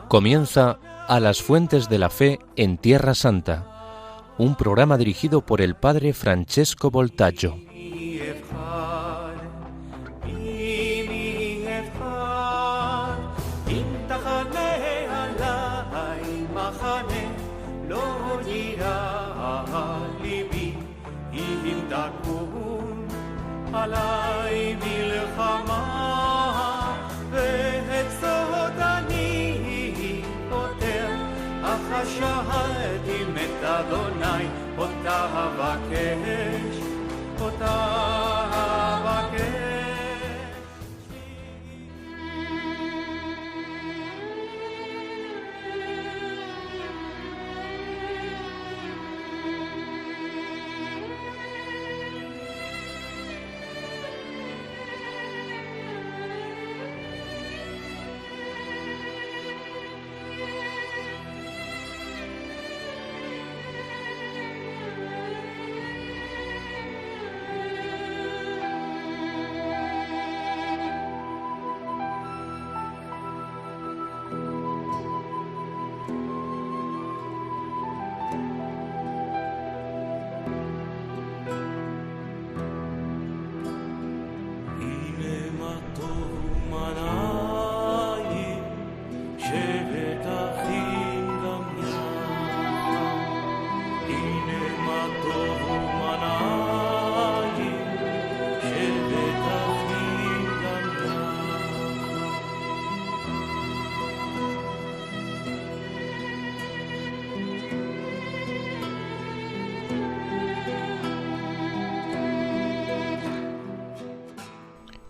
Comienza A las Fuentes de la Fe en Tierra Santa, un programa dirigido por el padre Francesco Voltaggio.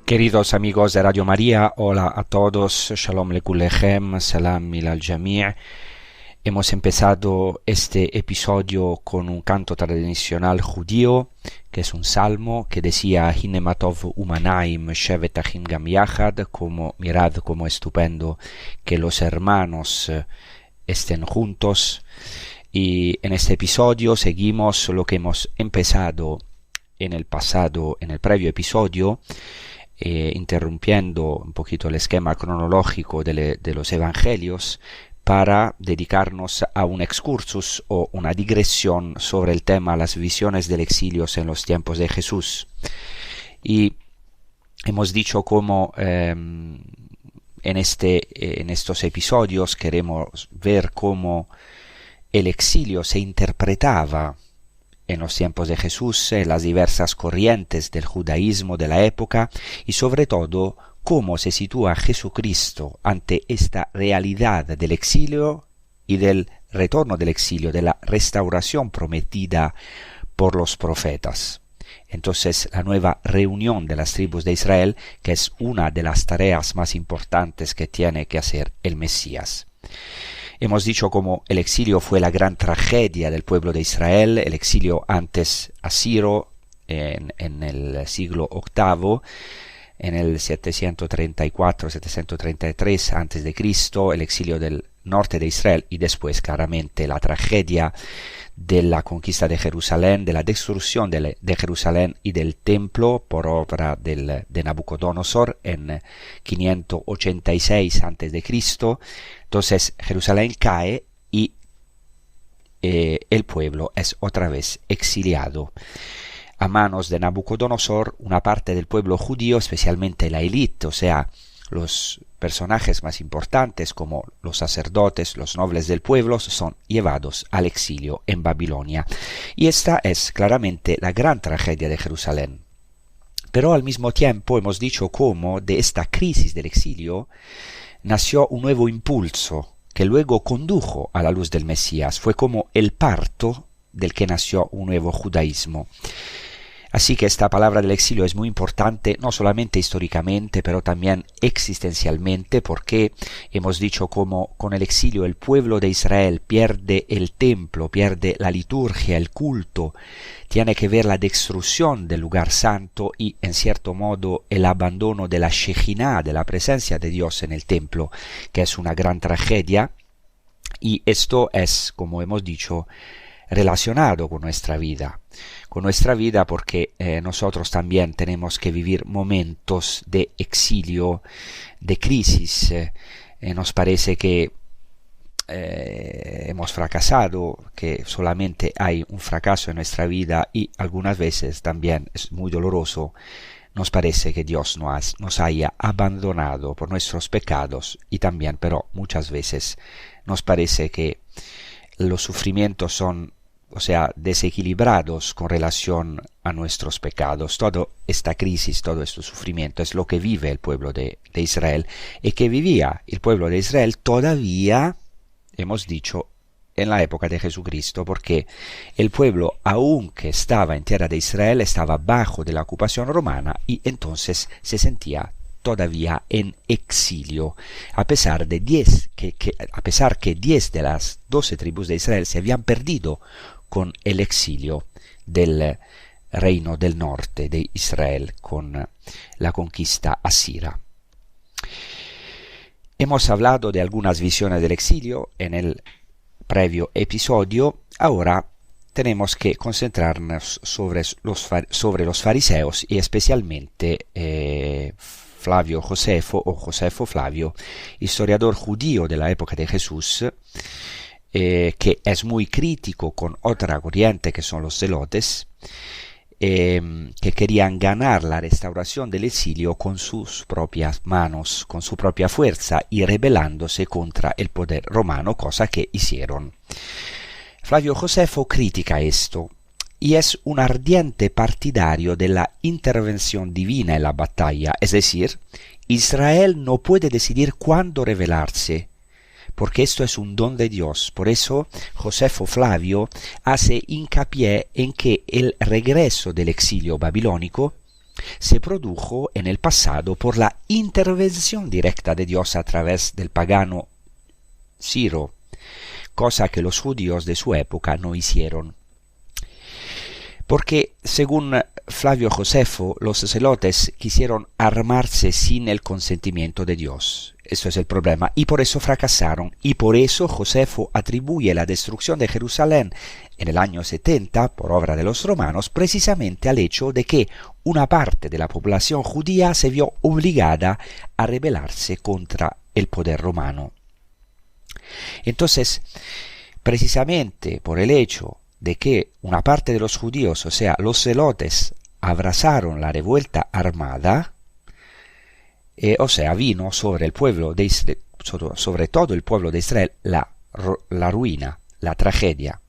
Queridos amigos de Radio María, hola a todos, Shalom Lekulechem, Salam Milal Jami'. Hemos empezado este episodio con un canto tradicional judío, que es un salmo que decía Hine matov umanaim shevet achim gam yachad, como mirad como estupendo que los hermanos estén juntos. Y en este episodio seguimos lo que hemos empezado en el previo episodio, interrumpiendo un poquito el esquema cronológico de los evangelios para dedicarnos a un excursus o una digresión sobre el tema las visiones del exilio en los tiempos de Jesús. Y hemos dicho cómo en estos episodios queremos ver cómo el exilio se interpretaba en los tiempos de Jesús, en las diversas corrientes del judaísmo de la época, y sobre todo cómo se sitúa Jesucristo ante esta realidad del exilio y del retorno del exilio, de la restauración prometida por los profetas. Entonces, la nueva reunión de las tribus de Israel, que es una de las tareas más importantes que tiene que hacer el Mesías. Hemos dicho cómo el exilio fue la gran tragedia del pueblo de Israel, el exilio antes asiro en el siglo VIII, en el 734-733 antes de Cristo, el exilio del norte de Israel y después claramente la tragedia de la conquista de Jerusalén, de la destrucción de Jerusalén y del templo por obra de Nabucodonosor en 586 antes de Cristo. Entonces Jerusalén cae y el pueblo es otra vez exiliado. A manos de Nabucodonosor, una parte del pueblo judío, especialmente la élite, o sea, los personajes más importantes como los sacerdotes, los nobles del pueblo, son llevados al exilio en Babilonia. Y esta es claramente la gran tragedia de Jerusalén. Pero al mismo tiempo hemos dicho cómo de esta crisis del exilio nació un nuevo impulso que luego condujo a la luz del Mesías. Fue como el parto del que nació un nuevo judaísmo. Así que esta palabra del exilio es muy importante, no solamente históricamente, pero también existencialmente, porque hemos dicho cómo con el exilio el pueblo de Israel pierde el templo, pierde la liturgia, el culto, tiene que ver la destrucción del lugar santo y, en cierto modo, el abandono de la Shejinah, de la presencia de Dios en el templo, que es una gran tragedia. Y esto es, como hemos dicho, relacionado con nuestra vida porque nosotros también tenemos que vivir momentos de exilio, de crisis. Nos parece que hemos fracasado, que solamente hay un fracaso en nuestra vida y algunas veces también es muy doloroso. Nos parece que Dios nos haya abandonado por nuestros pecados y también, pero muchas veces nos parece que los sufrimientos son, desequilibrados con relación a nuestros pecados. Toda esta crisis, todo este sufrimiento es lo que vive el pueblo de Israel y que vivía el pueblo de Israel todavía, hemos dicho, en la época de Jesucristo, porque el pueblo, aunque estaba en tierra de Israel, estaba bajo de la ocupación romana y entonces se sentía todavía en exilio, a pesar que 10 de las 12 tribus de Israel se habían perdido con el exilio del reino del norte de Israel, con la conquista asiria. Hemos hablado de algunas visiones del exilio en el previo episodio. Ahora tenemos que concentrarnos sobre los fariseos y especialmente Flavio Josefo o Josefo Flavio, historiador judío de la época de Jesús, que es muy crítico con otra corriente que son los zelotes, que querían ganar la restauración del exilio con sus propias manos, con su propia fuerza y rebelándose contra el poder romano, cosa que hicieron. Flavio Josefo critica esto y es un ardiente partidario de la intervención divina en la batalla, es decir, Israel no puede decidir cuándo rebelarse, porque esto es un don de Dios. Por eso Josefo Flavio hace hincapié en que el regreso del exilio babilónico se produjo en el pasado por la intervención directa de Dios a través del pagano Ciro, cosa que los judíos de su época no hicieron. Porque, según Flavio Josefo, los celotes quisieron armarse sin el consentimiento de Dios. Eso es el problema. Y por eso fracasaron. Y por eso Josefo atribuye la destrucción de Jerusalén en el año 70, por obra de los romanos, precisamente al hecho de que una parte de la población judía se vio obligada a rebelarse contra el poder romano. Entonces, precisamente por el hecho de que una parte de los judíos, o sea, los celotes, abrazaron la revuelta armada, vino sobre el pueblo sobre todo el pueblo de Israel la ruina, la tragedia.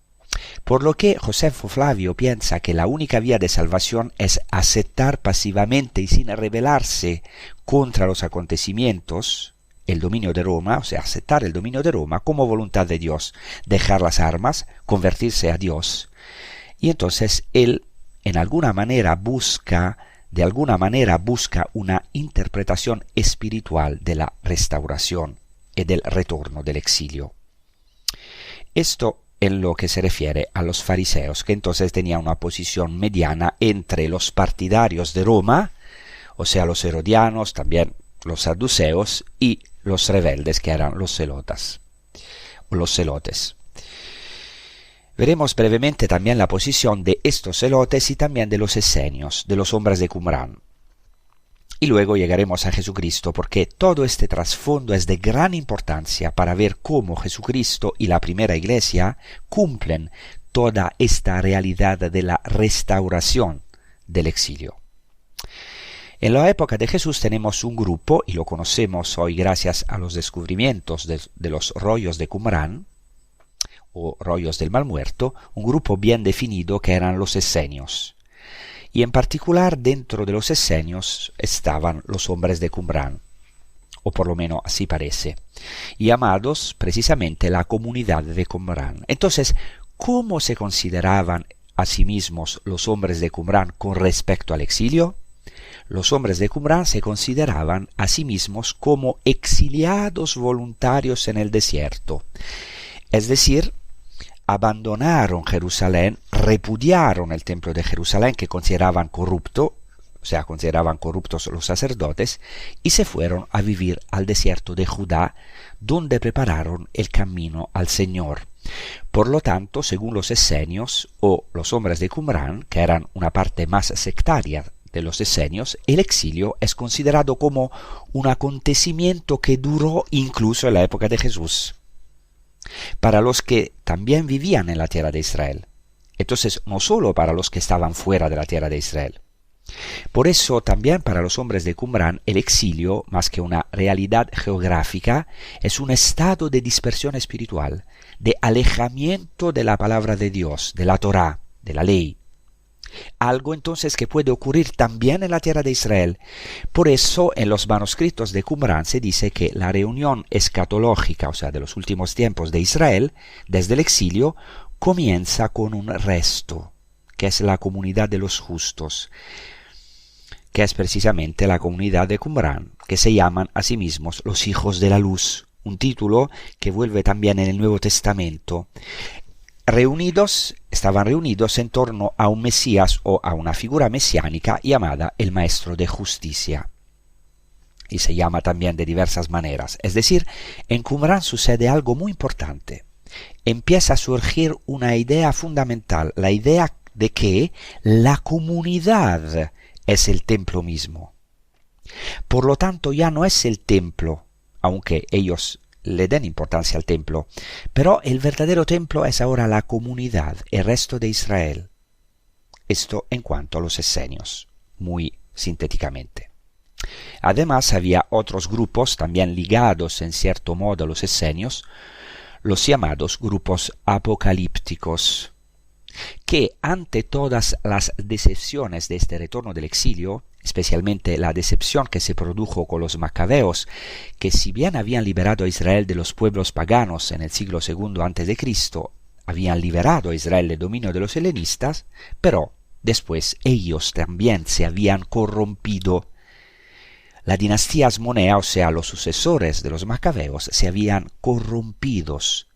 Por lo que Josefo Flavio piensa que la única vía de salvación es aceptar pasivamente y sin rebelarse contra los acontecimientos el dominio de Roma, o sea, aceptar el dominio de Roma como voluntad de Dios, dejar las armas, convertirse a Dios. Y entonces él, de alguna manera busca una interpretación espiritual de la restauración y del retorno del exilio. Esto en lo que se refiere a los fariseos, que entonces tenían una posición mediana entre los partidarios de Roma, o sea, los herodianos, también los saduceos, y los rebeldes, que eran los celotes. Veremos brevemente también la posición de estos celotes y también de los esenios, de los hombres de Qumrán. Y luego llegaremos a Jesucristo, porque todo este trasfondo es de gran importancia para ver cómo Jesucristo y la primera iglesia cumplen toda esta realidad de la restauración del exilio. En la época de Jesús tenemos un grupo, y lo conocemos hoy gracias a los descubrimientos de los rollos de Qumrán, o rollos del Mar Muerto, un grupo bien definido que eran los esenios. Y en particular dentro de los esenios estaban los hombres de Qumrán, o por lo menos así parece, llamados precisamente la comunidad de Qumrán. Entonces, ¿cómo se consideraban a sí mismos los hombres de Qumrán con respecto al exilio? Los hombres de Qumrán se consideraban a sí mismos como exiliados voluntarios en el desierto. Es decir, abandonaron Jerusalén, repudiaron el templo de Jerusalén que consideraban corrupto, o sea, consideraban corruptos los sacerdotes, y se fueron a vivir al desierto de Judá, donde prepararon el camino al Señor. Por lo tanto, según los esenios o los hombres de Qumrán, que eran una parte más sectaria de los esenios, el exilio es considerado como un acontecimiento que duró incluso en la época de Jesús, para los que también vivían en la tierra de Israel. Entonces, no solo para los que estaban fuera de la tierra de Israel. Por eso, también para los hombres de Qumrán, el exilio, más que una realidad geográfica, es un estado de dispersión espiritual, de alejamiento de la palabra de Dios, de la Torá, de la ley. Algo entonces que puede ocurrir también en la tierra de Israel. Por eso en los manuscritos de Qumrán se dice que la reunión escatológica, o sea, de los últimos tiempos de Israel, desde el exilio, comienza con un resto, que es la comunidad de los justos, que es precisamente la comunidad de Qumrán, que se llaman a sí mismos los hijos de la luz, un título que vuelve también en el Nuevo Testamento. Estaban reunidos en torno a un Mesías o a una figura mesiánica llamada el Maestro de Justicia. Y se llama también de diversas maneras. Es decir, en Qumrán sucede algo muy importante. Empieza a surgir una idea fundamental, la idea de que la comunidad es el templo mismo. Por lo tanto, ya no es el templo, aunque ellos le den importancia al templo, pero el verdadero templo es ahora la comunidad, el resto de Israel. Esto en cuanto a los esenios, muy sintéticamente. Además, había otros grupos también ligados en cierto modo a los esenios, los llamados grupos apocalípticos, que ante todas las decepciones de este retorno del exilio, especialmente la decepción que se produjo con los macabeos, que si bien habían liberado a Israel de los pueblos paganos en el siglo II a.C., habían liberado a Israel del dominio de los helenistas, pero después ellos también se habían corrompido. La dinastía asmonea, o sea, los sucesores de los macabeos, se habían corrompidos,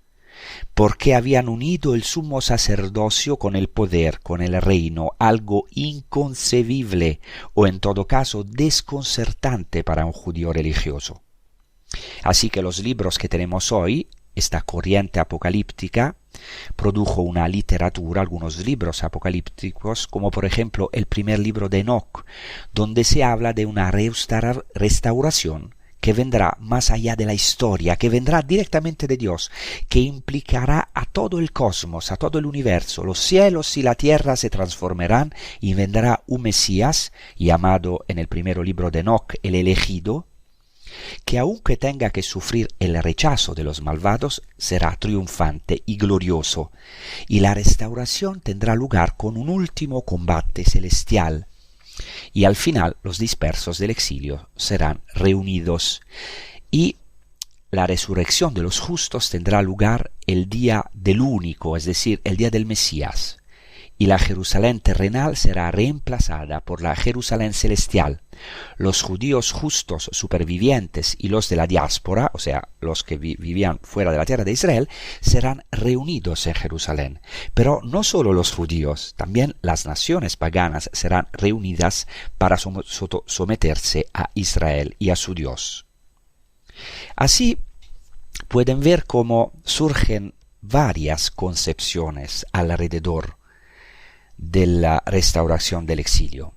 porque habían unido el sumo sacerdocio con el poder, con el reino, algo inconcebible o en todo caso desconcertante para un judío religioso. Así que los libros que tenemos hoy, esta corriente apocalíptica, produjo una literatura, algunos libros apocalípticos, como por ejemplo el primer libro de Enoch, donde se habla de una restauración que vendrá más allá de la historia, que vendrá directamente de Dios, que implicará a todo el cosmos, a todo el universo. Los cielos y la tierra se transformarán y vendrá un Mesías, llamado en el primer libro de Enoch el elegido, que aunque tenga que sufrir el rechazo de los malvados, será triunfante y glorioso, y la restauración tendrá lugar con un último combate celestial, y al final los dispersos del exilio serán reunidos, y la resurrección de los justos tendrá lugar el día del único, es decir, el día del Mesías, y la Jerusalén terrenal será reemplazada por la Jerusalén celestial. Los judíos justos supervivientes y los de la diáspora, o sea, los que vivían fuera de la tierra de Israel, serán reunidos en Jerusalén. Pero no solo los judíos, también las naciones paganas serán reunidas para someterse a Israel y a su Dios. Así pueden ver cómo surgen varias concepciones alrededor de la restauración del exilio.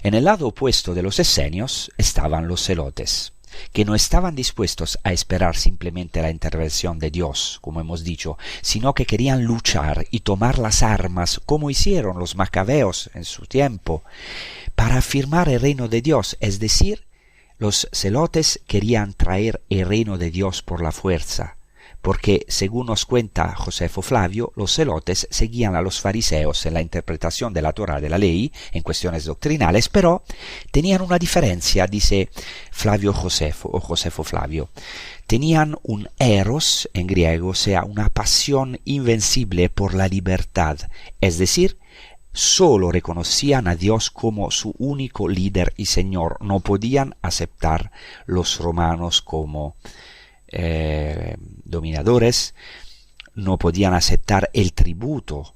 En el lado opuesto de los esenios estaban los celotes, que no estaban dispuestos a esperar simplemente la intervención de Dios, como hemos dicho, sino que querían luchar y tomar las armas, como hicieron los macabeos en su tiempo, para afirmar el reino de Dios, es decir, los celotes querían traer el reino de Dios por la fuerza, porque, según nos cuenta Josefo Flavio, los celotes seguían a los fariseos en la interpretación de la Torá de la ley, en cuestiones doctrinales, pero tenían una diferencia, dice Flavio Josefo, o Josefo Flavio. Tenían un eros, en griego, o sea, una pasión invencible por la libertad, es decir, solo reconocían a Dios como su único líder y Señor, no podían aceptar los romanos como dominadores, no podían aceptar el tributo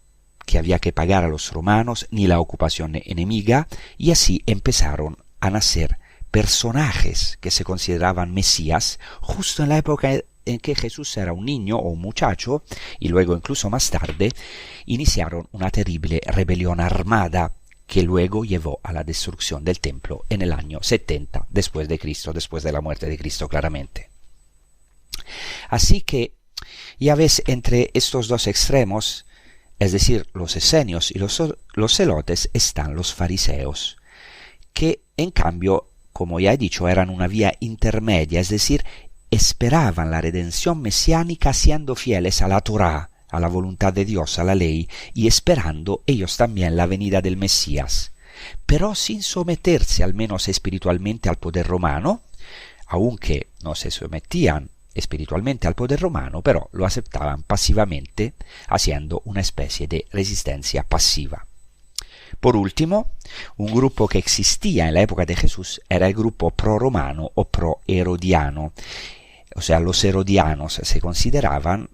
que había que pagar a los romanos ni la ocupación enemiga, y así empezaron a nacer personajes que se consideraban mesías justo en la época en que Jesús era un niño o un muchacho, y luego incluso más tarde iniciaron una terrible rebelión armada que luego llevó a la destrucción del templo en el año 70 después de Cristo, después de la muerte de Cristo claramente. Así que ya ves, entre estos dos extremos, es decir, los esenios y los celotes, están los fariseos, que en cambio, como ya he dicho, eran una vía intermedia, es decir, esperaban la redención mesiánica siendo fieles a la Torá, a la voluntad de Dios, a la ley, y esperando ellos también la venida del Mesías, pero sin someterse al menos espiritualmente al poder romano, aunque no se sometían espiritualmente al poder romano, pero lo aceptaban pasivamente, haciendo una especie de resistencia pasiva. Por último, un grupo que existía en la época de Jesús era el grupo pro-romano o pro-herodiano. O sea, los herodianos se consideraban,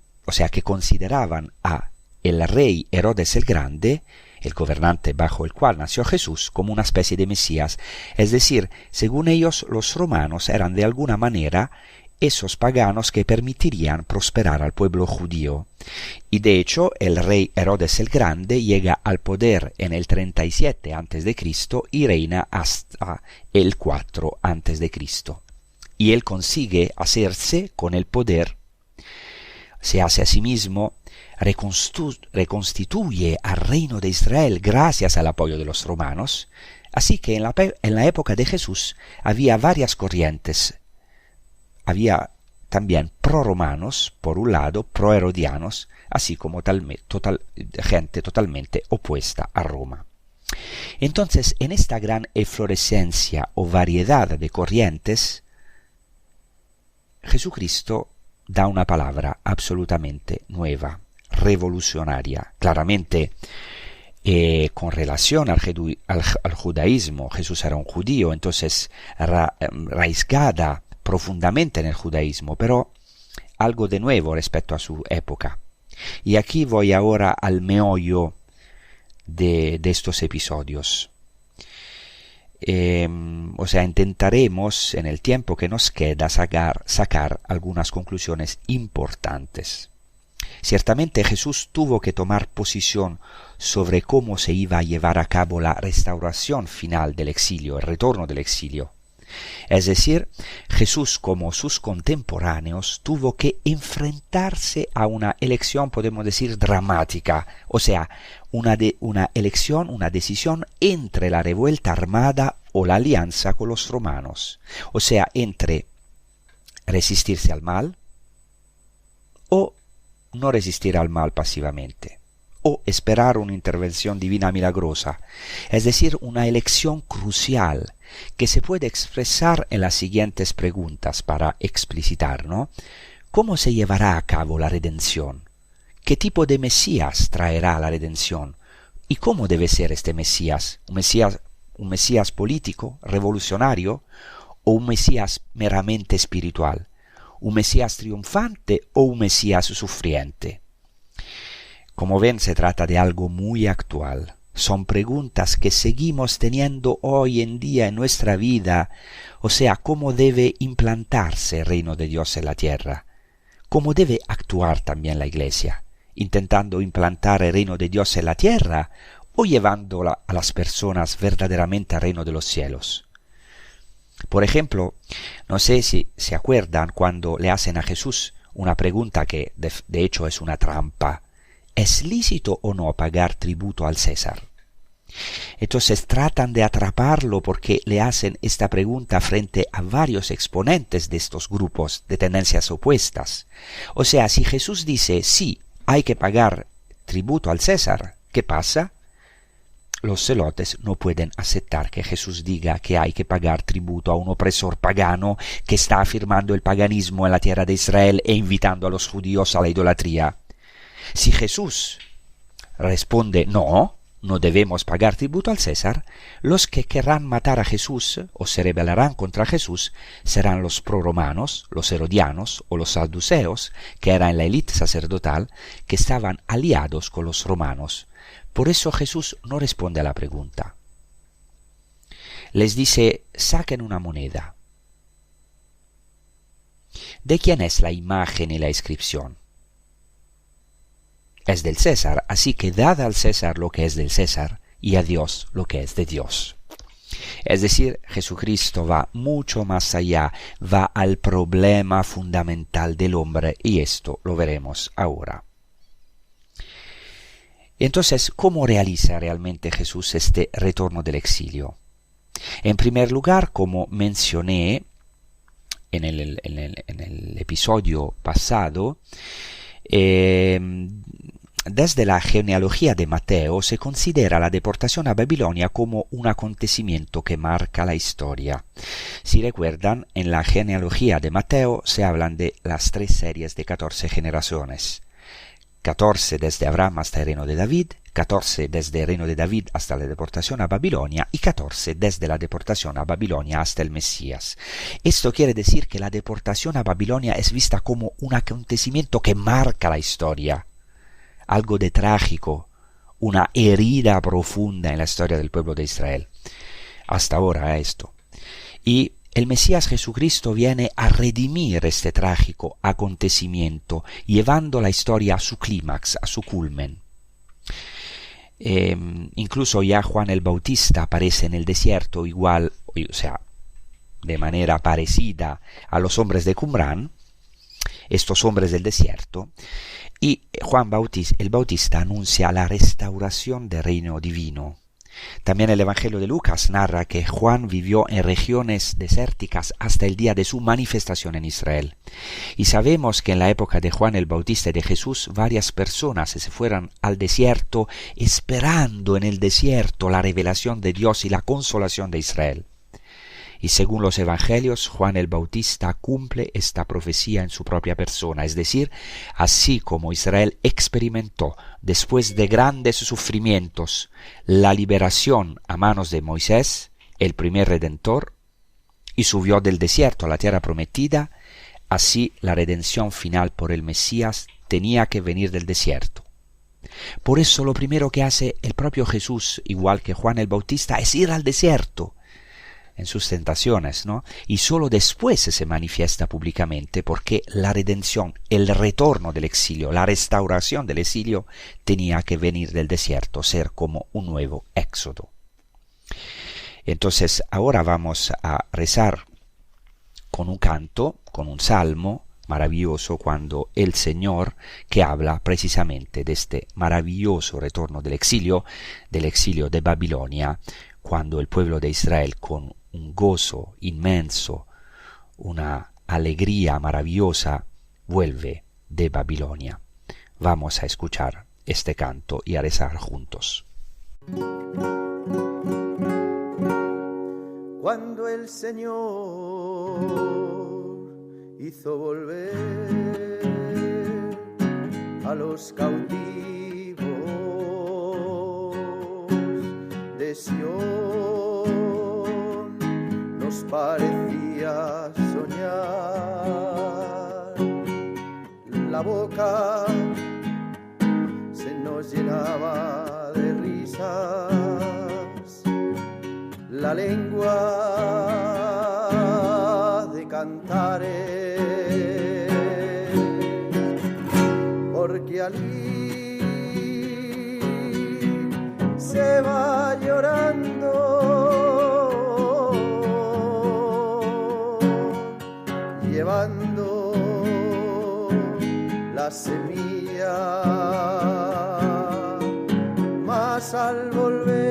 que consideraban a el rey Herodes el Grande, el gobernante bajo el cual nació Jesús, como una especie de Mesías. Es decir, según ellos, los romanos eran de alguna manera esos paganos que permitirían prosperar al pueblo judío. Y de hecho, el rey Herodes el Grande llega al poder en el 37 a.C. y reina hasta el 4 a.C. Y él consigue hacerse con el poder, se hace a sí mismo, reconstituye al reino de Israel gracias al apoyo de los romanos. Así que en la época de Jesús había varias corrientes. Había también pro-romanos, por un lado, pro-herodianos, así como gente totalmente opuesta a Roma. Entonces, en esta gran eflorescencia o variedad de corrientes, Jesucristo da una palabra absolutamente nueva, revolucionaria. Claramente, con relación al judaísmo, Jesús era un judío, entonces raizgada profundamente en el judaísmo, pero algo de nuevo respecto a su época. Y aquí voy ahora al meollo de estos episodios. Intentaremos en el tiempo que nos queda sacar algunas conclusiones importantes. Ciertamente Jesús tuvo que tomar posición sobre cómo se iba a llevar a cabo la restauración final del exilio, el retorno del exilio. Es decir, Jesús, como sus contemporáneos, tuvo que enfrentarse a una elección, podemos decir, dramática, o sea, una elección, una decisión entre la revuelta armada o la alianza con los romanos, o sea, entre resistirse al mal o no resistir al mal pasivamente, o esperar una intervención divina milagrosa, es decir, una elección crucial que se puede expresar en las siguientes preguntas para explicitar, ¿no? ¿Cómo se llevará a cabo la redención? ¿Qué tipo de Mesías traerá la redención? ¿Y cómo debe ser este Mesías? ¿Un Mesías político, revolucionario, o un Mesías meramente espiritual? ¿Un Mesías triunfante o un Mesías sufriente? Como ven, se trata de algo muy actual. Son preguntas que seguimos teniendo hoy en día en nuestra vida, o sea, cómo debe implantarse el reino de Dios en la tierra, cómo debe actuar también la Iglesia, intentando implantar el reino de Dios en la tierra o llevándola a las personas verdaderamente al reino de los cielos. Por ejemplo, no sé si se acuerdan cuando le hacen a Jesús una pregunta que de hecho es una trampa. ¿Es lícito o no pagar tributo al César? Entonces tratan de atraparlo porque le hacen esta pregunta frente a varios exponentes de estos grupos de tendencias opuestas. O sea, si Jesús dice, sí, hay que pagar tributo al César, ¿qué pasa? Los celotes no pueden aceptar que Jesús diga que hay que pagar tributo a un opresor pagano que está afirmando el paganismo en la tierra de Israel e invitando a los judíos a la idolatría. Si Jesús responde no no debemos pagar tributo al César, los que querrán matar a Jesús o se rebelarán contra Jesús serán los proromanos, los herodianos o los saduceos, que eran la élite sacerdotal, que estaban aliados con los romanos. Por eso Jesús no responde a la pregunta. Les dice, saquen una moneda. ¿De quién es la imagen y la inscripción? Es del César, así que dad al César lo que es del César y a Dios lo que es de Dios. Es decir, Jesucristo va mucho más allá, va al problema fundamental del hombre y esto lo veremos ahora. Entonces, ¿cómo realiza realmente Jesús este retorno del exilio? En primer lugar, como mencioné en el episodio pasado, desde la genealogía de Mateo se considera la deportación a Babilonia como un acontecimiento que marca la historia. Si recuerdan, en la genealogía de Mateo se hablan de las 3 series de 14 generaciones. 14 desde Abraham hasta el reino de David, 14 desde el reino de David hasta la deportación a Babilonia y 14 desde la deportación a Babilonia hasta el Mesías. Esto quiere decir que la deportación a Babilonia es vista como un acontecimiento que marca la historia, algo de trágico, una herida profunda en la historia del pueblo de Israel. Hasta ahora esto. Y el Mesías Jesucristo viene a redimir este trágico acontecimiento, llevando la historia a su clímax, a su culmen. Incluso ya Juan el Bautista aparece en el desierto igual, o sea, de manera parecida a los hombres de Qumrán, estos hombres del desierto, y Juan el Bautista anuncia la restauración del reino divino. También el Evangelio de Lucas narra que Juan vivió en regiones desérticas hasta el día de su manifestación en Israel. Y sabemos que en la época de Juan el Bautista y de Jesús varias personas se fueron al desierto esperando en el desierto la revelación de Dios y la consolación de Israel. Y según los evangelios, Juan el Bautista cumple esta profecía en su propia persona, es decir, así como Israel experimentó, después de grandes sufrimientos, la liberación a manos de Moisés, el primer redentor, y subió del desierto a la tierra prometida, así la redención final por el Mesías tenía que venir del desierto. Por eso lo primero que hace el propio Jesús, igual que Juan el Bautista, es ir al desierto, en sus tentaciones, ¿no? Y solo después se manifiesta públicamente porque la redención, el retorno del exilio, la restauración del exilio tenía que venir del desierto, ser como un nuevo éxodo. Entonces ahora vamos a rezar con un canto, con un salmo maravilloso cuando el Señor, que habla precisamente de este maravilloso retorno del exilio de Babilonia, cuando el pueblo de Israel con un gozo inmenso, una alegría maravillosa, vuelve de Babilonia. Vamos a escuchar este canto y a rezar juntos. Cuando el Señor hizo volver a los cautivos de Sion, nos parecía soñar. La boca se nos llenaba de risas, la lengua de cantares, porque allí se va llorando, llevando la semilla, mas al volver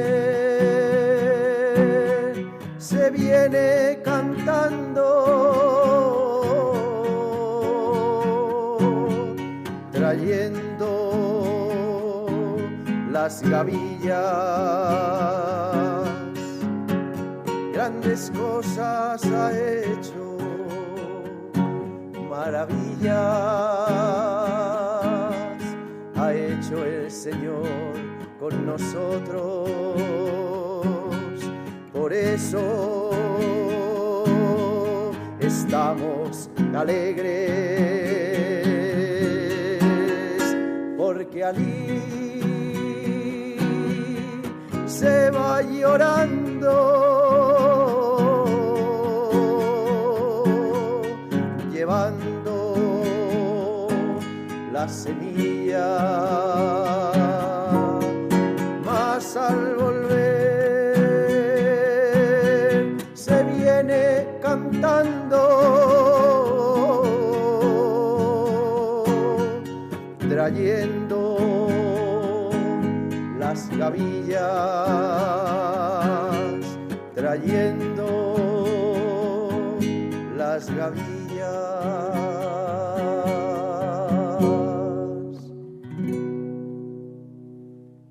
se viene cantando, trayendo las gavillas, grandes cosas ha hecho, maravillas ha hecho el Señor con nosotros. Por eso estamos alegres, porque allí se va llorando, llevando la semilla, mas al volver se viene cantando, trayendo las gavillas, trayendo las gavillas.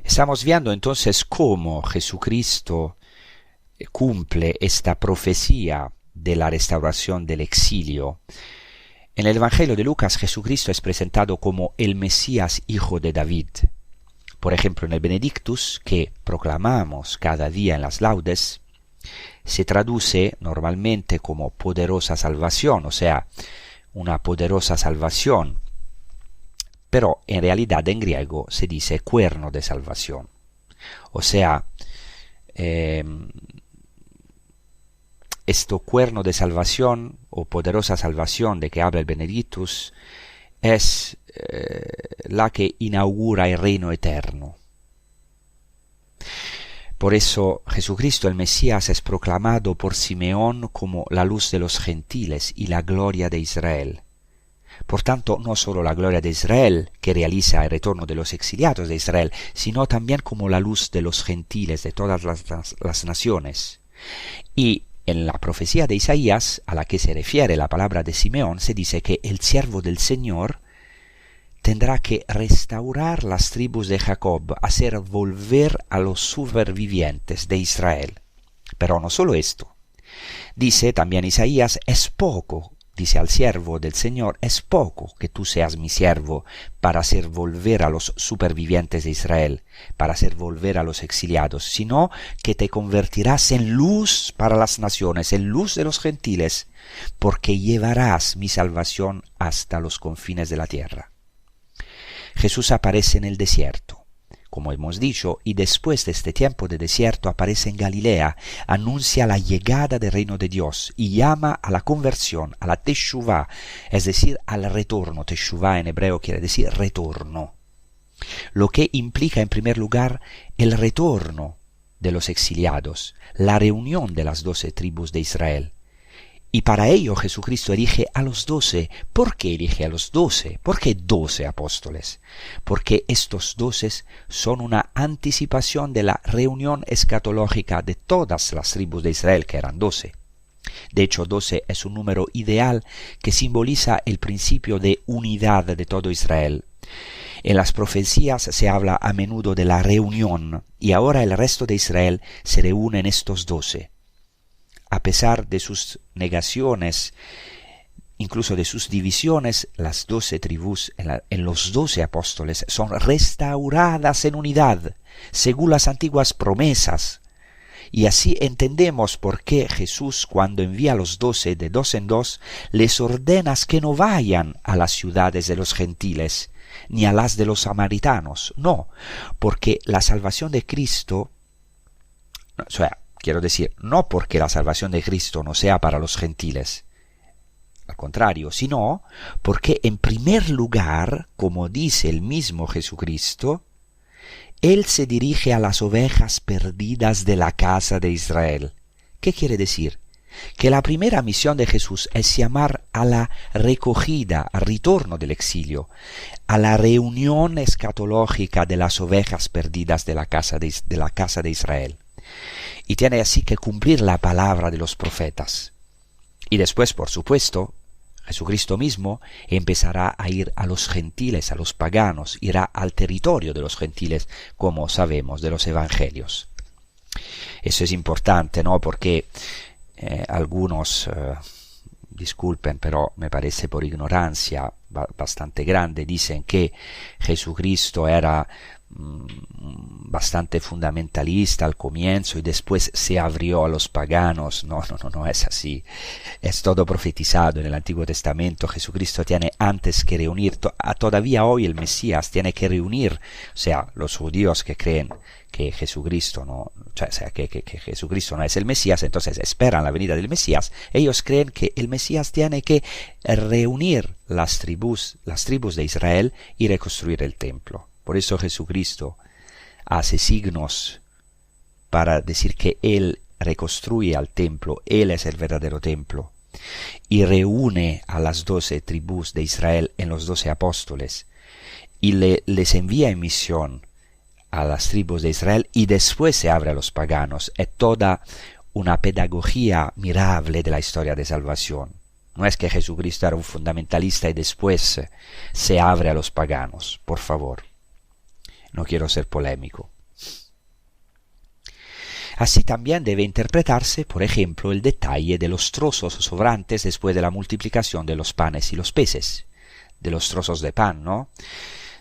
Estamos viendo entonces cómo Jesucristo cumple esta profecía de la restauración del exilio. En el Evangelio de Lucas, Jesucristo es presentado como el Mesías hijo de David. Por ejemplo, en el Benedictus, que proclamamos cada día en las laudes, se traduce normalmente como poderosa salvación, o sea, una poderosa salvación. Pero en realidad en griego se dice cuerno de salvación. O sea, este cuerno de salvación o poderosa salvación de que habla el Benedictus es la que inaugura el reino eterno. Por eso Jesucristo el Mesías es proclamado por Simeón como la luz de los gentiles y la gloria de Israel. Por tanto, no solo la gloria de Israel, que realiza el retorno de los exiliados de Israel, sino también como la luz de los gentiles, de todas las naciones. Y en la profecía de Isaías, a la que se refiere la palabra de Simeón, se dice que el siervo del Señor tendrá que restaurar las tribus de Jacob, hacer volver a los supervivientes de Israel. Pero no solo esto. Dice también Isaías, es poco, dice al siervo del Señor, es poco que tú seas mi siervo para hacer volver a los supervivientes de Israel, para hacer volver a los exiliados, sino que te convertirás en luz para las naciones, en luz de los gentiles, porque llevarás mi salvación hasta los confines de la tierra. Jesús aparece en el desierto, como hemos dicho, y después de este tiempo de desierto aparece en Galilea, anuncia la llegada del reino de Dios y llama a la conversión, a la teshuvá, es decir, al retorno. Teshuvá en hebreo quiere decir retorno, lo que implica en primer lugar el retorno de los exiliados, la reunión de las 12 tribus de Israel. Y para ello Jesucristo elige a los 12. ¿Por qué elige a los 12? ¿Por qué 12 apóstoles? Porque estos 12 son una anticipación de la reunión escatológica de todas las tribus de Israel, que eran 12. De hecho, 12 es un número ideal que simboliza el principio de unidad de todo Israel. En las profecías se habla a menudo de la reunión, y ahora el resto de Israel se reúne en estos 12. A pesar de sus negaciones, incluso de sus divisiones, las 12 tribus en los 12 apóstoles son restauradas en unidad, según las antiguas promesas. Y así entendemos por qué Jesús, cuando envía a los 12 de 2 en 2, les ordena que no vayan a las ciudades de los gentiles, ni a las de los samaritanos. No, porque la salvación de Cristo, quiero decir, no porque la salvación de Cristo no sea para los gentiles, al contrario, sino porque en primer lugar, como dice el mismo Jesucristo, Él se dirige a las ovejas perdidas de la casa de Israel. ¿Qué quiere decir? Que la primera misión de Jesús es llamar a la recogida, al retorno del exilio, a la reunión escatológica de las ovejas perdidas de la casa de Israel. Y tiene así que cumplir la palabra de los profetas. Y después, por supuesto, Jesucristo mismo empezará a ir a los gentiles, a los paganos, irá al territorio de los gentiles, como sabemos de los evangelios. Eso es importante, ¿no? Porque algunos, disculpen, pero me parece por ignorancia, bastante grande. Dicen que Jesucristo era bastante fundamentalista al comienzo y después se abrió a los paganos. No es así. Es todo profetizado en el Antiguo Testamento. Jesucristo tiene antes que reunir, todavía hoy el Mesías tiene que reunir, o sea, los judíos que creen que Jesucristo no, que Jesucristo no es el Mesías, entonces esperan la venida del Mesías. Ellos creen que el Mesías tiene que reunir las tribus de Israel y reconstruir el templo. Por eso Jesucristo hace signos para decir que Él reconstruye al templo, Él es el verdadero templo, y reúne a las 12 tribus de Israel en los 12 apóstoles, y les envía en misión a las tribus de Israel, y después se abre a los paganos. Es toda una pedagogía mirable de la historia de salvación. No es que Jesucristo era un fundamentalista y después se abre a los paganos, por favor. No quiero ser polémico. Así también debe interpretarse, por ejemplo, el detalle de los trozos sobrantes después de la multiplicación de los panes y los peces, de los trozos de pan, ¿no?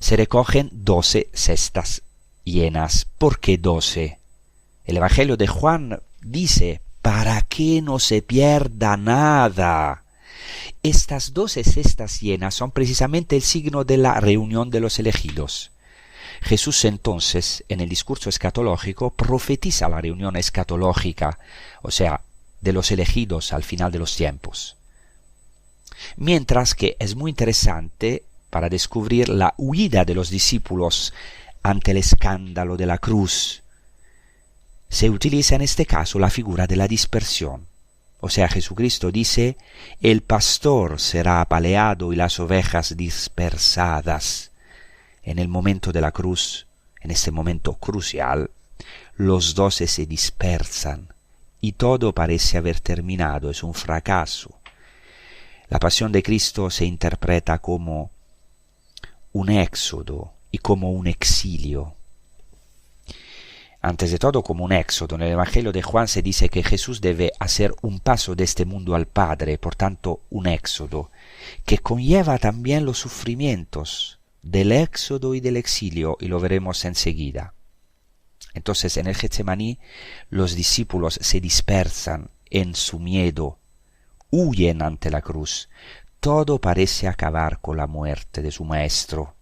Se recogen 12 cestas llenas. ¿Por qué 12? El Evangelio de Juan dice, para que no se pierda nada. Estas 12 cestas llenas son precisamente el signo de la reunión de los elegidos. Jesús entonces, en el discurso escatológico, profetiza la reunión escatológica, o sea, de los elegidos al final de los tiempos. Mientras que es muy interesante para descubrir la huida de los discípulos ante el escándalo de la cruz. Se utiliza en este caso la figura de la dispersión. O sea, Jesucristo dice, el pastor será apaleado y las ovejas dispersadas. En el momento de la cruz, en este momento crucial, los 12 se dispersan y todo parece haber terminado, es un fracaso. La pasión de Cristo se interpreta como un éxodo y como un exilio. Antes de todo como un éxodo. En el Evangelio de Juan se dice que Jesús debe hacer un paso de este mundo al Padre, por tanto un éxodo, que conlleva también los sufrimientos del éxodo y del exilio, y lo veremos enseguida. Entonces en el Getsemaní los discípulos se dispersan en su miedo, huyen ante la cruz. Todo parece acabar con la muerte de su maestro.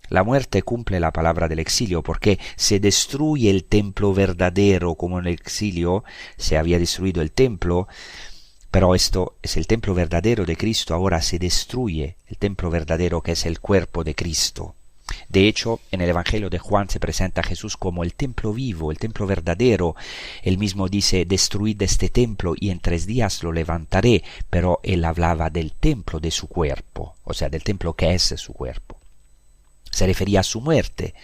La muerte cumple la palabra del exilio porque se destruye el templo verdadero, como en el exilio se había destruido el templo, pero esto es el templo verdadero de Cristo, ahora se destruye el templo verdadero que es el cuerpo de Cristo. De hecho, en el Evangelio de Juan se presenta a Jesús como el templo vivo, el templo verdadero. Él mismo dice, destruid este templo y en 3 días lo levantaré, pero él hablaba del templo de su cuerpo, o sea, del templo que es su cuerpo. Se refería a su muerte,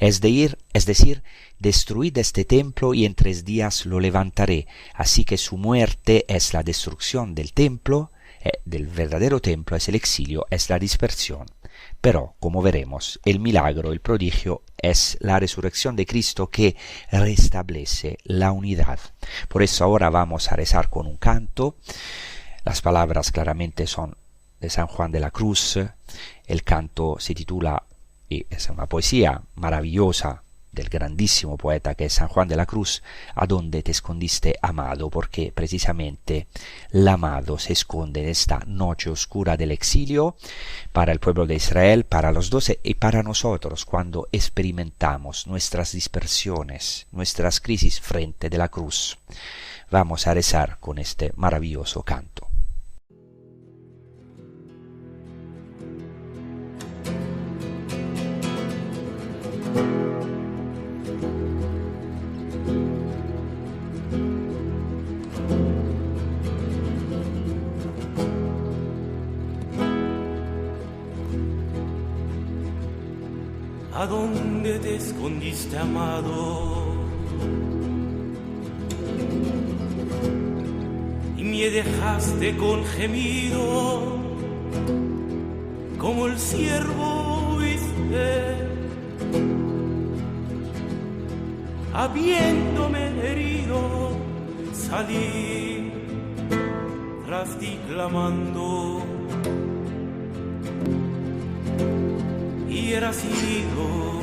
es decir, destruid este templo y en 3 días lo levantaré. Así que su muerte es la destrucción del templo, del verdadero templo, es el exilio, es la dispersión. Pero, como veremos, el milagro, el prodigio, es la resurrección de Cristo que restablece la unidad. Por eso ahora vamos a rezar con un canto. Las palabras claramente son de San Juan de la Cruz. El canto se titula, y es una poesía maravillosa del grandísimo poeta que es San Juan de la Cruz, ¿a dónde te escondiste, amado? Porque precisamente el amado se esconde en esta noche oscura del exilio para el pueblo de Israel, para los 12 y para nosotros cuando experimentamos nuestras dispersiones, nuestras crisis frente de la cruz. Vamos a rezar con este maravilloso canto. ¿A dónde te escondiste, amado? Y me dejaste con gemido, como el ciervo viste, habiéndome herido, salí tras ti clamando. hubiera sido.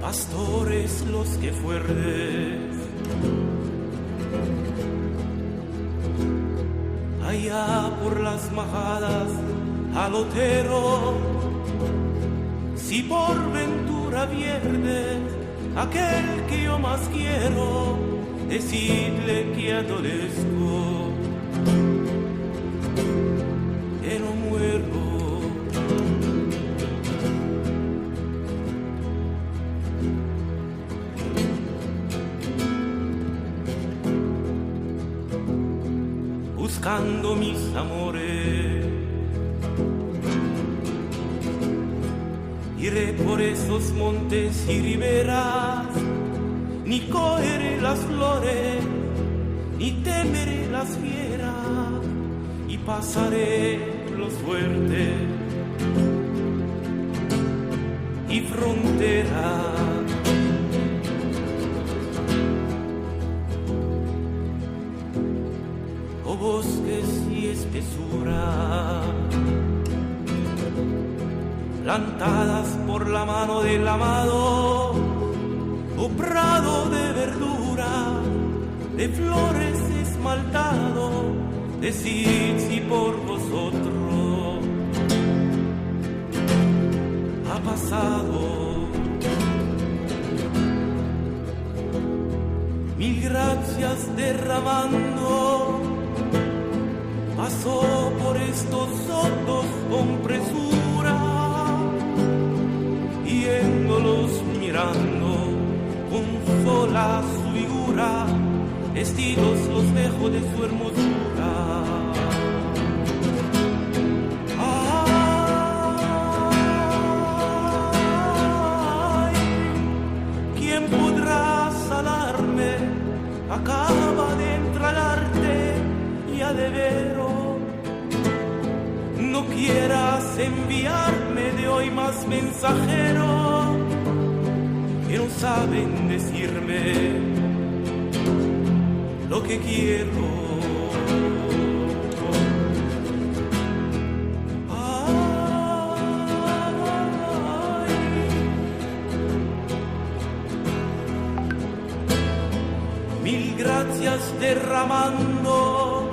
Pastores los que fuertes, allá por las majadas al otero, si por ventura viernes aquel que yo más quiero, decidle que adolezco, que no muero. Buscando mis amores, iré por esos montes y riberas, ni cogeré las flores, ni temeré las fieras, y pasaré los fuertes y fronteras. O bosques y espesura, plantadas por la mano del amado, o prado de verdura, de flores esmaltado, decid si por vosotros ha pasado. Mil gracias derramando, pasó por estos sotos con presura, yéndolos mirando con sola su figura, vestidos los dejo de su hermosura. Ay, ¿quién podrá sanarme? Acaba de entrar arte y a de veros. No quieras enviarme de hoy más mensajeros que no saben decirme lo que quiero. Ay, mil gracias derramando,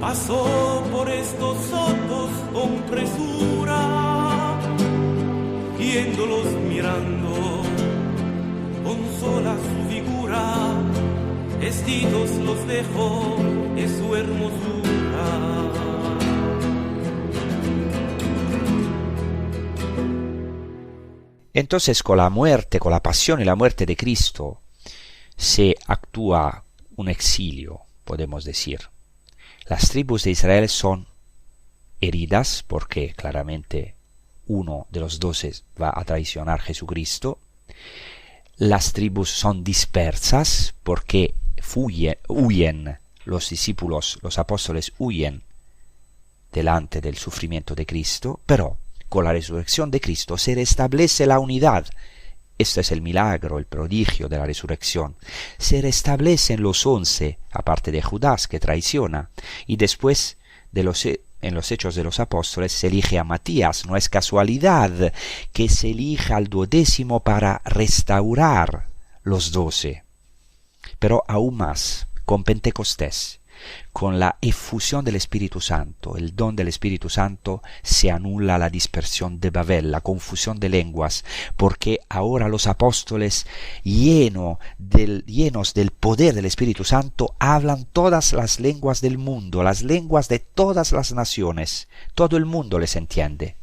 pasó por estos sotos con presura, yéndolos mirando con sola su figura, vestidos los dejó de su hermosura. Entonces, con la muerte, con la pasión y la muerte de Cristo, se actúa un exilio, podemos decir. Las tribus de Israel son heridas porque claramente uno de los 12 va a traicionar a Jesucristo. Las tribus son dispersas porque huyen los discípulos, los apóstoles huyen delante del sufrimiento de Cristo, pero con la resurrección de Cristo se restablece la unidad. Este es el milagro, el prodigio de la resurrección. Se restablecen los 11, aparte de Judas que traiciona, y después en los Hechos de los Apóstoles se elige a Matías. No es casualidad que se elija al 12º para restaurar los 12. Pero aún más, con Pentecostés, con la efusión del Espíritu Santo, el don del Espíritu Santo, se anula la dispersión de Babel, la confusión de lenguas, porque ahora los apóstoles, llenos del poder del Espíritu Santo, hablan todas las lenguas del mundo, las lenguas de todas las naciones. Todo el mundo les entiende.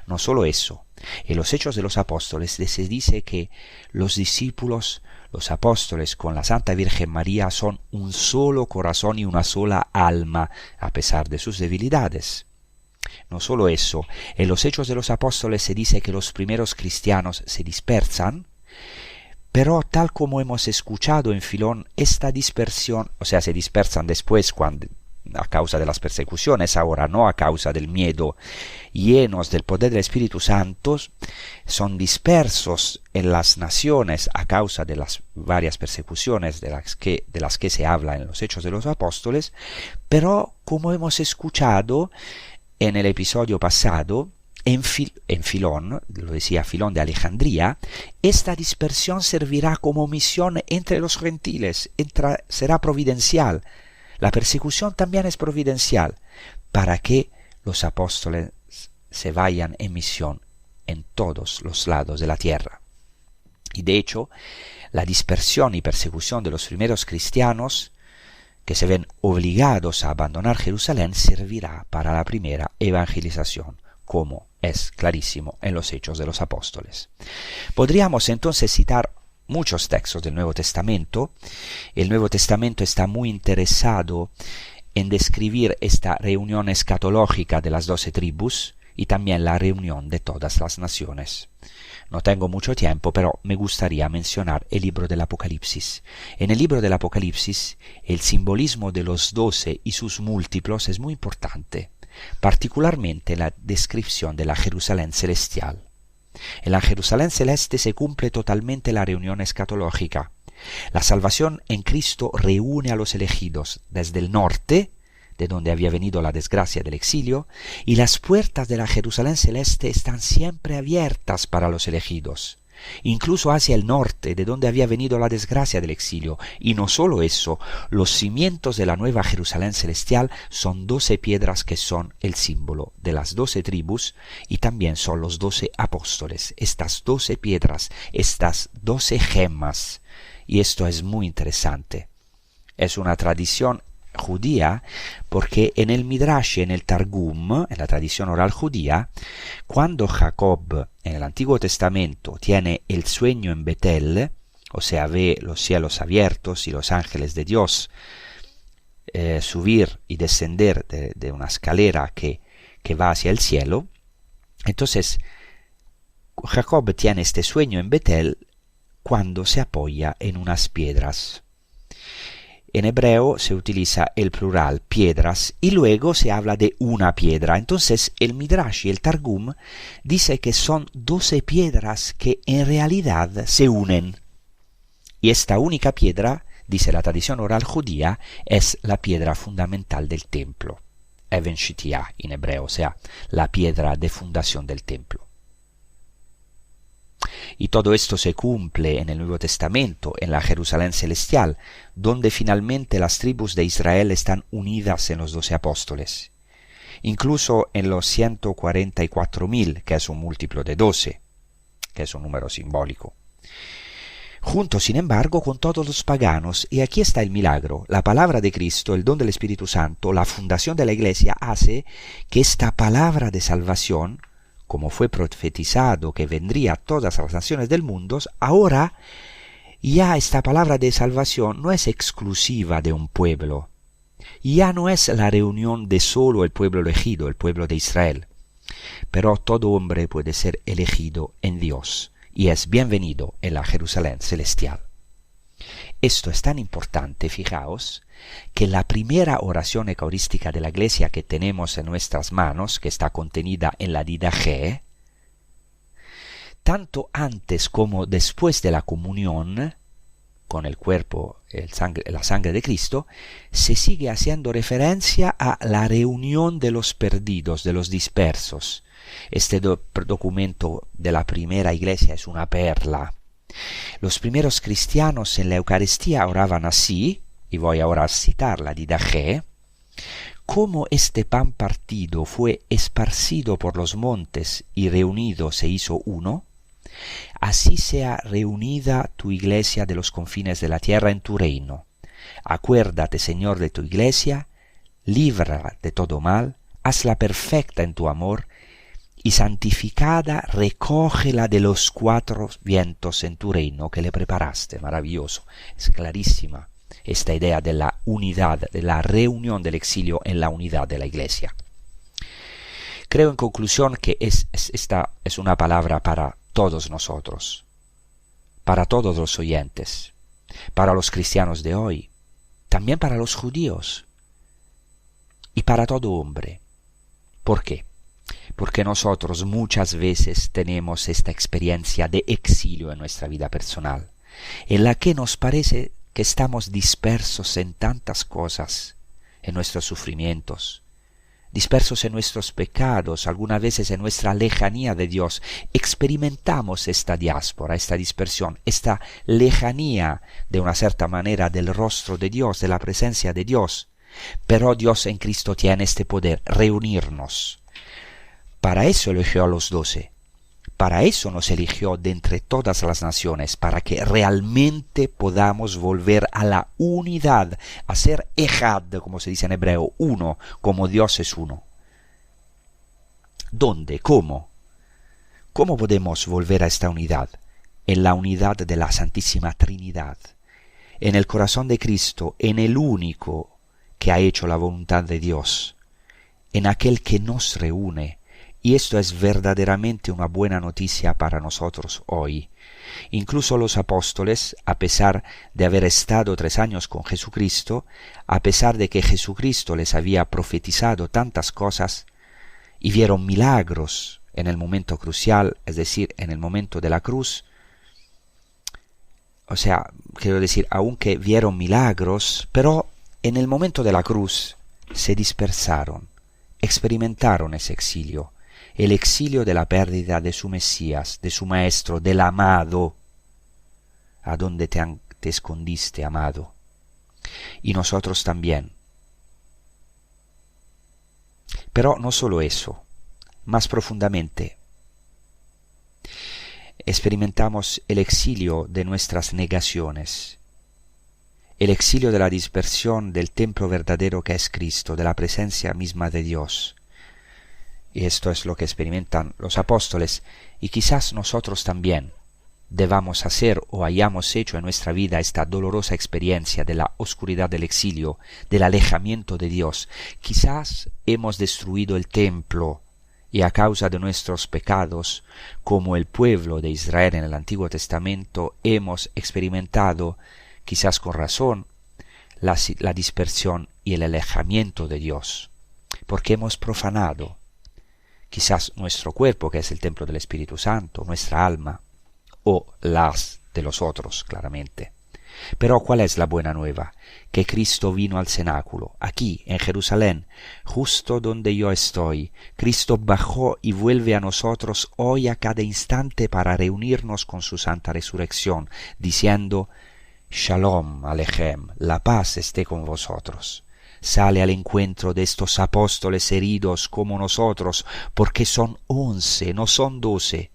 No solo eso, en los Hechos de los Apóstoles se dice que los discípulos, los apóstoles con la Santa Virgen María son un solo corazón y una sola alma, a pesar de sus debilidades. No solo eso, en los Hechos de los Apóstoles se dice que los primeros cristianos se dispersan, pero tal como hemos escuchado en Filón, esta dispersión, o sea, se dispersan después cuando a causa de las persecuciones, ahora no a causa del miedo, llenos del poder del Espíritu Santo, son dispersos en las naciones a causa de las varias persecuciones de las que se habla en los Hechos de los Apóstoles, pero como hemos escuchado en el episodio pasado, en Filón, lo decía Filón de Alejandría, esta dispersión servirá como misión entre los gentiles, será providencial. La persecución también es providencial, para que los apóstoles se vayan en misión en todos los lados de la tierra. Y de hecho, la dispersión y persecución de los primeros cristianos, que se ven obligados a abandonar Jerusalén, servirá para la primera evangelización, como es clarísimo en los Hechos de los Apóstoles. Podríamos entonces citar muchos textos del Nuevo Testamento. El Nuevo Testamento está muy interesado en describir esta reunión escatológica de las 12 tribus y también la reunión de todas las naciones. No tengo mucho tiempo, pero me gustaría mencionar el libro del Apocalipsis. En el libro del Apocalipsis, el simbolismo de los 12 y sus múltiplos es muy importante, particularmente la descripción de la Jerusalén celestial. En la Jerusalén celeste se cumple totalmente la reunión escatológica. La salvación en Cristo reúne a los elegidos desde el norte, de donde había venido la desgracia del exilio, y las puertas de la Jerusalén celeste están siempre abiertas para los elegidos, incluso hacia el norte, de donde había venido la desgracia del exilio. Y no solo eso, los cimientos de la nueva Jerusalén celestial son 12 piedras que son el símbolo de las 12 tribus y también son los 12 apóstoles. Estas 12 piedras, estas 12 gemas, y esto es muy interesante. Es una tradición judía, porque en el Midrash, en el Targum, en la tradición oral judía, cuando Jacob en el Antiguo Testamento tiene el sueño en Betel, o sea, ve los cielos abiertos y los ángeles de Dios subir y descender de una escalera que va hacia el cielo, entonces Jacob tiene este sueño en Betel cuando se apoya en unas piedras. En hebreo se utiliza el plural piedras y luego se habla de una piedra. Entonces el Midrash y el Targum dice que son 12 piedras que en realidad se unen. Y esta única piedra, dice la tradición oral judía, es la piedra fundamental del templo. Even Shitiyah en hebreo, o sea, la piedra de fundación del templo. Y todo esto se cumple en el Nuevo Testamento, en la Jerusalén celestial, donde finalmente las tribus de Israel están unidas en los 12 apóstoles. Incluso en los 144.000, que es un múltiplo de 12, que es un número simbólico. Juntos, sin embargo, con todos los paganos, y aquí está el milagro. La palabra de Cristo, el don del Espíritu Santo, la fundación de la Iglesia hace que esta palabra de salvación, como fue profetizado que vendría a todas las naciones del mundo, ahora ya esta palabra de salvación no es exclusiva de un pueblo. Ya no es la reunión de solo el pueblo elegido, el pueblo de Israel. Pero todo hombre puede ser elegido en Dios y es bienvenido en la Jerusalén celestial. Esto es tan importante, fijaos, que la primera oración eucarística de la Iglesia que tenemos en nuestras manos, que está contenida en la Didache, tanto antes como después de la comunión con el cuerpo, la sangre de Cristo, se sigue haciendo referencia a la reunión de los perdidos, de los dispersos. Este documento de la primera Iglesia es una perla. Los primeros cristianos en la Eucaristía oraban así, y voy ahora a citar la Didache: como este pan partido fue esparcido por los montes y reunido se hizo uno, así sea reunida tu iglesia de los confines de la tierra en tu reino. Acuérdate, Señor, de tu iglesia, líbrala de todo mal, hazla perfecta en tu amor, y santificada recógela de los 4 vientos en tu reino que le preparaste. Maravilloso, es clarísima esta idea de la unidad, de la reunión del exilio en la unidad de la Iglesia. Creo en conclusión que esta es una palabra para todos nosotros, para todos los oyentes, para los cristianos de hoy, también para los judíos. y para todo hombre. ¿Por qué? Porque nosotros muchas veces tenemos esta experiencia de exilio en nuestra vida personal, en la que nos parece que estamos dispersos en tantas cosas, en nuestros sufrimientos, dispersos en nuestros pecados, algunas veces en nuestra lejanía de Dios. Experimentamos esta diáspora, esta dispersión, esta lejanía de una cierta manera del rostro de Dios, de la presencia de Dios. Pero Dios en Cristo tiene este poder, reunirnos. Para eso eligió a los 12. Para eso nos eligió de entre todas las naciones, para que realmente podamos volver a la unidad, a ser ejad, como se dice en hebreo, uno, como Dios es uno. ¿Dónde? ¿Cómo? ¿Cómo podemos volver a esta unidad? En la unidad de la Santísima Trinidad, en el corazón de Cristo, en el único que ha hecho la voluntad de Dios, en aquel que nos reúne. Y esto es verdaderamente una buena noticia para nosotros hoy. Incluso los apóstoles, a pesar de haber estado 3 años con Jesucristo, a pesar de que Jesucristo les había profetizado tantas cosas, y vieron milagros en el momento crucial, es decir, en el momento de la cruz, o sea, quiero decir, aunque vieron milagros, pero en el momento de la cruz se dispersaron, experimentaron ese exilio. El exilio de la pérdida de su Mesías, de su Maestro, del amado. ¿A dónde te escondiste, amado? Y nosotros también. Pero no solo eso, más profundamente. Experimentamos el exilio de nuestras negaciones, el exilio de la dispersión del templo verdadero que es Cristo, de la presencia misma de Dios. Y esto es lo que experimentan los apóstoles, y quizás nosotros también debamos hacer o hayamos hecho en nuestra vida esta dolorosa experiencia de la oscuridad del exilio, del alejamiento de Dios. Quizás hemos destruido el templo, y a causa de nuestros pecados, como el pueblo de Israel en el Antiguo Testamento, hemos experimentado, quizás con razón, la dispersión y el alejamiento de Dios, porque hemos profanado quizás nuestro cuerpo, que es el templo del Espíritu Santo, nuestra alma, o las de los otros, claramente. Pero ¿cuál es la buena nueva? Que Cristo vino al cenáculo, aquí, en Jerusalén, justo donde yo estoy. Cristo bajó y vuelve a nosotros hoy a cada instante para reunirnos con su santa resurrección, diciendo, Shalom Alechem, la paz esté con vosotros. Sale al encuentro de estos apóstoles heridos como nosotros, porque son 11, no son 12.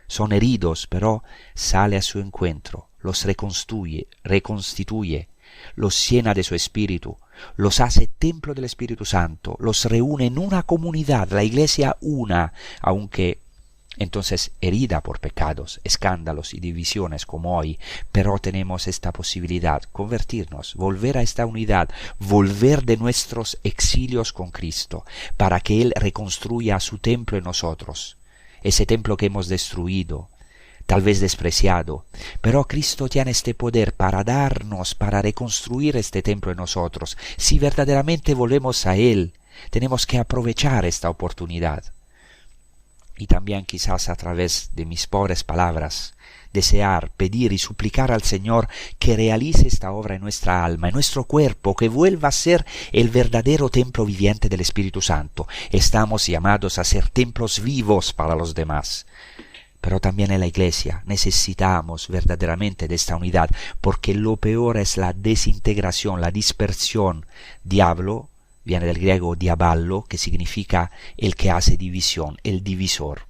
Son heridos, pero sale a su encuentro, los reconstituye, los llena de su espíritu, los hace templo del Espíritu Santo, los reúne en una comunidad, la iglesia una, aunque entonces herida por pecados, escándalos y divisiones como hoy, pero tenemos esta posibilidad, convertirnos, volver a esta unidad, volver de nuestros exilios con Cristo, para que Él reconstruya su templo en nosotros, ese templo que hemos destruido, tal vez despreciado, pero Cristo tiene este poder para darnos, para reconstruir este templo en nosotros. Si verdaderamente volvemos a Él, tenemos que aprovechar esta oportunidad. Y también quizás a través de mis pobres palabras, desear, pedir y suplicar al Señor que realice esta obra en nuestra alma, en nuestro cuerpo, que vuelva a ser el verdadero templo viviente del Espíritu Santo. Estamos llamados a ser templos vivos para los demás. Pero también en la iglesia necesitamos verdaderamente de esta unidad, porque lo peor es la desintegración, la dispersión. Diablo viene del griego diaballo, que significa el que hace división, el divisor.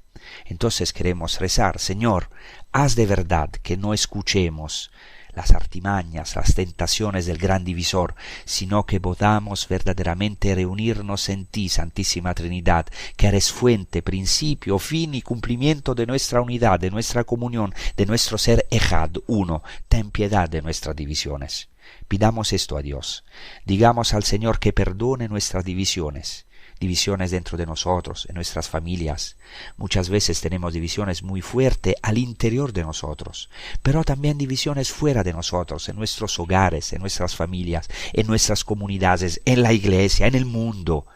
Entonces queremos rezar, Señor, haz de verdad que no escuchemos las artimañas, las tentaciones del gran divisor, sino que podamos verdaderamente reunirnos en ti, Santísima Trinidad, que eres fuente, principio, fin y cumplimiento de nuestra unidad, de nuestra comunión, de nuestro ser ejad, uno. Ten piedad de nuestras divisiones. Pidamos esto a Dios. Digamos al Señor que perdone nuestras divisiones. divisiones dentro de nosotros, en nuestras familias. Muchas veces tenemos divisiones muy fuertes al interior de nosotros, pero también divisiones fuera de nosotros, en nuestros hogares, en nuestras familias, en nuestras comunidades, en la iglesia, en el mundo.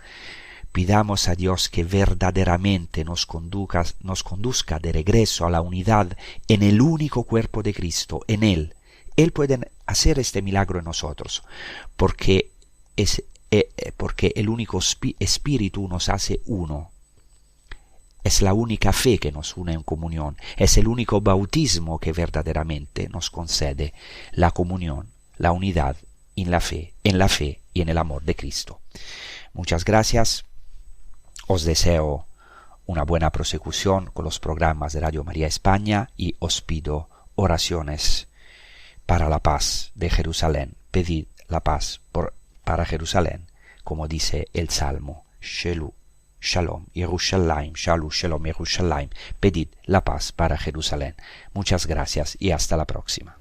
Pidamos a Dios que verdaderamente nos conduzca de regreso a la unidad en el único cuerpo de Cristo, en Él. Él puede hacer este milagro en nosotros, porque el único espíritu nos hace uno. Es la única fe que nos une en comunión, es el único bautismo que verdaderamente nos concede la comunión, la unidad en la fe y en el amor de Cristo. Muchas gracias. Os deseo una buena prosecución con los programas de Radio María España y os pido oraciones para la paz de Jerusalén. Pedid la paz para Jerusalén, como dice el Salmo. Shalom, Yerushalayim, Shalom, Yerushalayim. Pedid la paz para Jerusalén. Muchas gracias y hasta la próxima.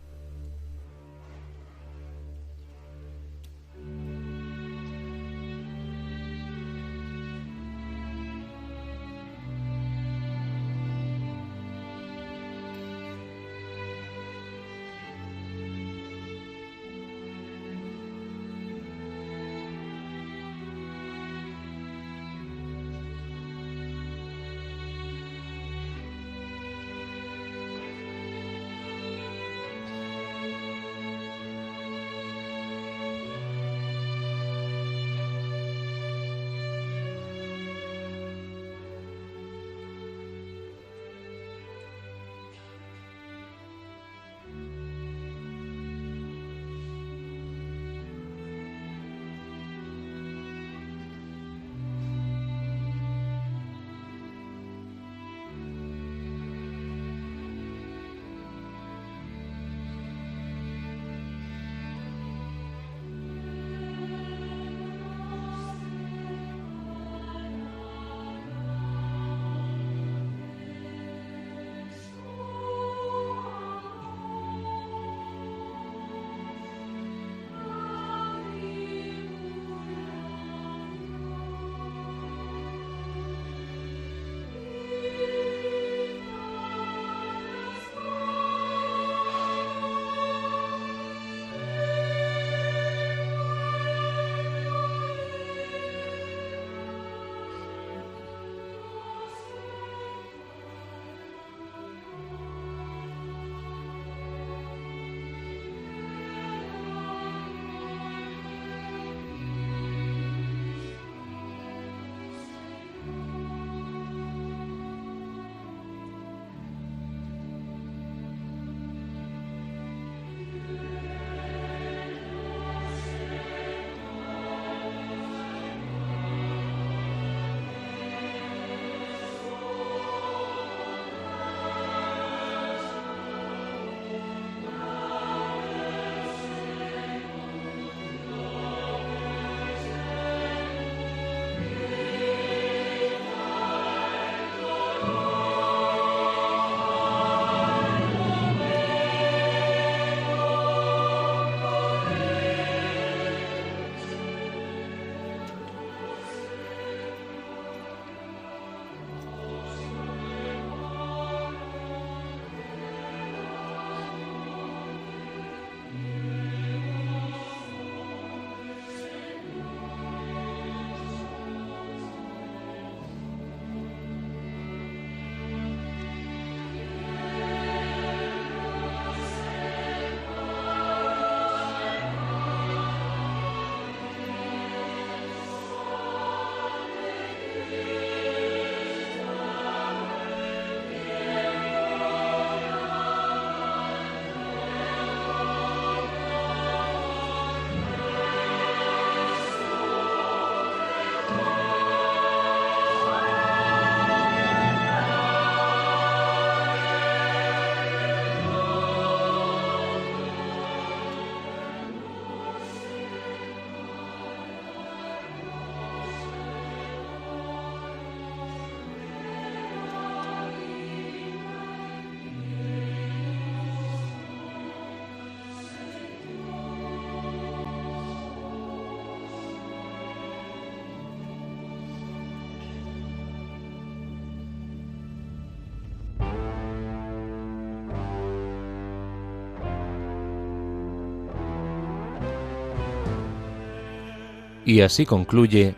Y así concluye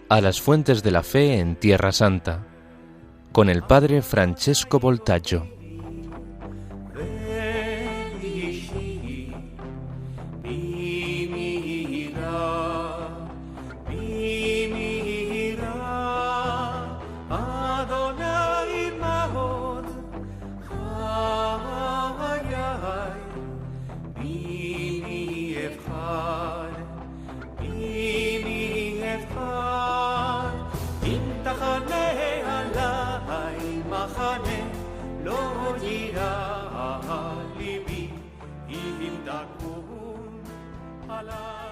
A las fuentes de la fe en Tierra Santa, con el padre Francesco Voltaggio. ליבי אם דקום עליי